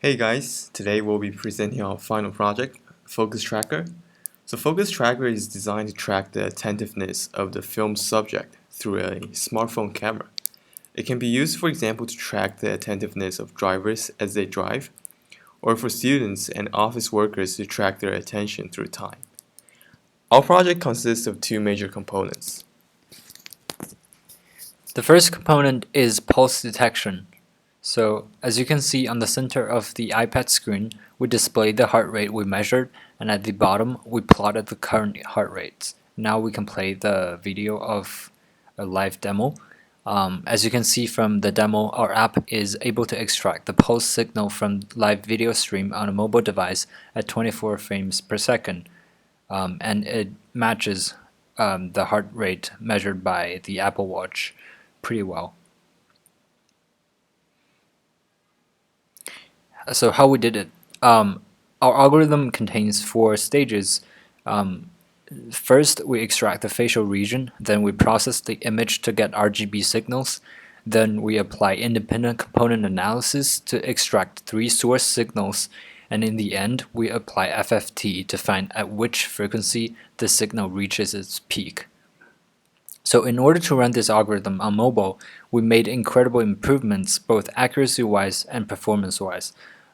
Hey guys, today we'll be presenting our final project, focustracker. So focustracker is designed to track the attentiveness of the film subject through a smartphone camera. It can be used, for example, to track the attentiveness of drivers as they drive, or for students and office workers to track their attention through time. Our project consists of two major components. The first component is pulse detection. So as you can see on the center of the iPad screen, we displayed the heart rate we measured, and at the bottom we plotted the current heart rates. Now we can play the video of a live demo. As you can see from the demo, our app is able to extract the pulse signal from live video stream on a mobile device at 24 frames per second, and it matches the heart rate measured by the Apple Watch pretty well. So how we did it. Our algorithm contains 4 stages. First, we extract the facial region, then we process the image to get RGB signals, then we apply independent component analysis to extract 3 source signals, and in the end, we apply FFT to find at which frequency the signal reaches its peak. So in order to run this algorithm on mobile, we made incredible improvements both accuracy-wise and performance-wise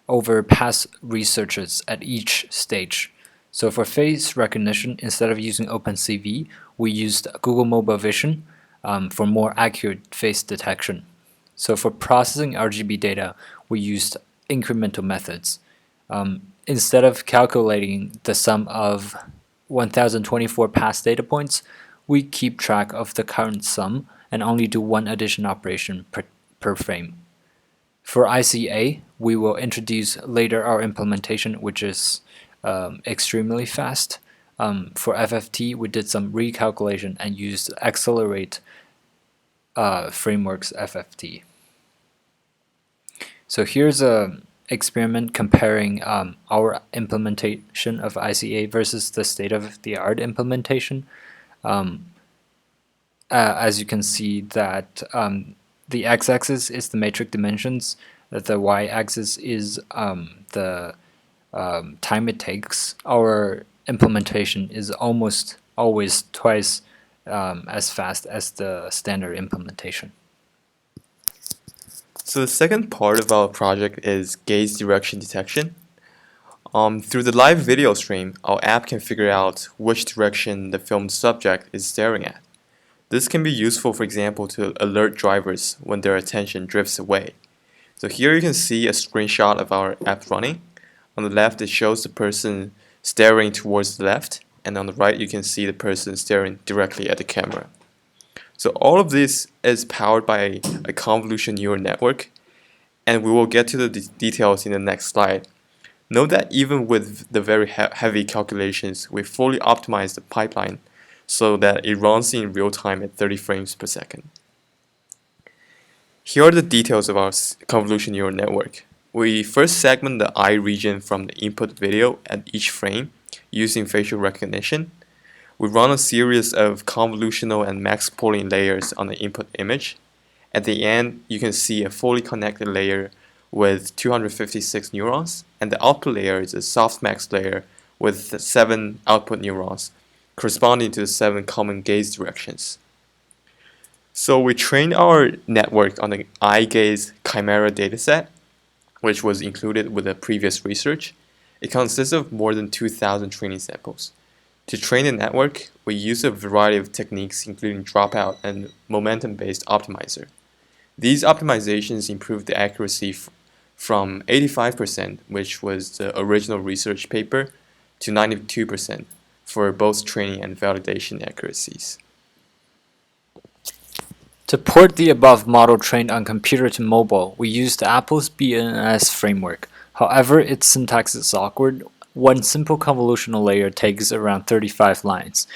over past researches at each stage. So for face recognition, instead of using OpenCV, we used Google Mobile Vision for more accurate face detection. So for processing RGB data, we used incremental methods. Instead of calculating the sum of 1024 past data points, we keep track of the current sum and only do one addition operation per frame. For ICA, we will introduce later our implementation, which is extremely fast. For FFT, we did some recalculation and used Accelerate frameworks FFT. So here's a experiment comparing our implementation of ICA versus the state-of-the-art implementation. As you can see that the x-axis is the matrix dimensions, the y-axis is the time it takes. Our implementation is almost always twice as fast as the standard implementation. So the second part of our project is gaze direction detection. Through the live video stream, our app can figure out which direction the filmed subject is staring at. This can be useful, for example, to alert drivers when their attention drifts away. So here you can see a screenshot of our app running. On the left, it shows the person staring towards the left, and on the right, you can see the person staring directly at the camera. So all of this is powered by a convolution neural network, and we will get to the details in the next slide. Note that even with the very heavy calculations, we fully optimized the pipeline so that it runs in real time at 30 frames per second. Here are the details of our convolution neural network. We first segment the eye region from the input video at each frame using facial recognition. We run a series of convolutional and max pooling layers on the input image. At the end, you can see a fully connected layer with 256 neurons, and the output layer is a softmax layer with 7 output neurons, corresponding to the 7 common gaze directions. So we trained our network on the eye gaze chimera dataset, which was included with the previous research. It consists of more than 2,000 training samples. To train the network, we use a variety of techniques including dropout and momentum-based optimizer. These optimizations improve the accuracy from 85%, which was the original research paper, to 92% for both training and validation accuracies. To port the above model trained on computer to mobile, we used Apple's BNNS framework. However, its syntax is awkward. One simple convolutional layer takes around 35 lines.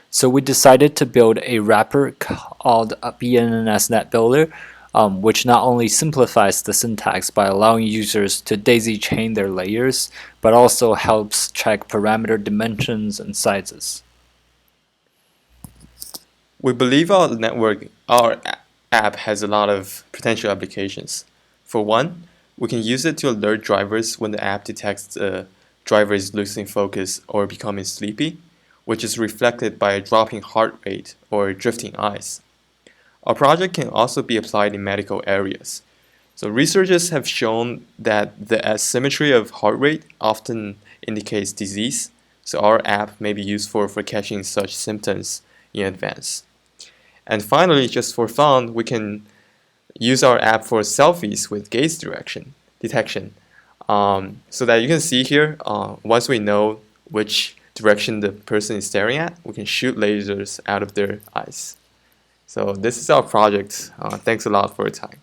So we decided to build a wrapper called a BNNS Net Builder, which not only simplifies the syntax by allowing users to daisy chain their layers, but also helps check parameter dimensions and sizes. We believe our app has a lot of potential applications. For one, We can use it to alert drivers when the app detects the driver is losing focus or becoming sleepy, which is reflected by a dropping heart rate or drifting eyes. Our project can also be applied in medical areas. So researchers have shown that the asymmetry of heart rate often indicates disease, so our app may be useful for catching such symptoms in advance. And finally, just for fun, we can use our app for selfies with gaze direction detection. So that you can see here, once we know which direction the person is staring at, we can shoot lasers out of their eyes. So this is our project. Thanks a lot for your time.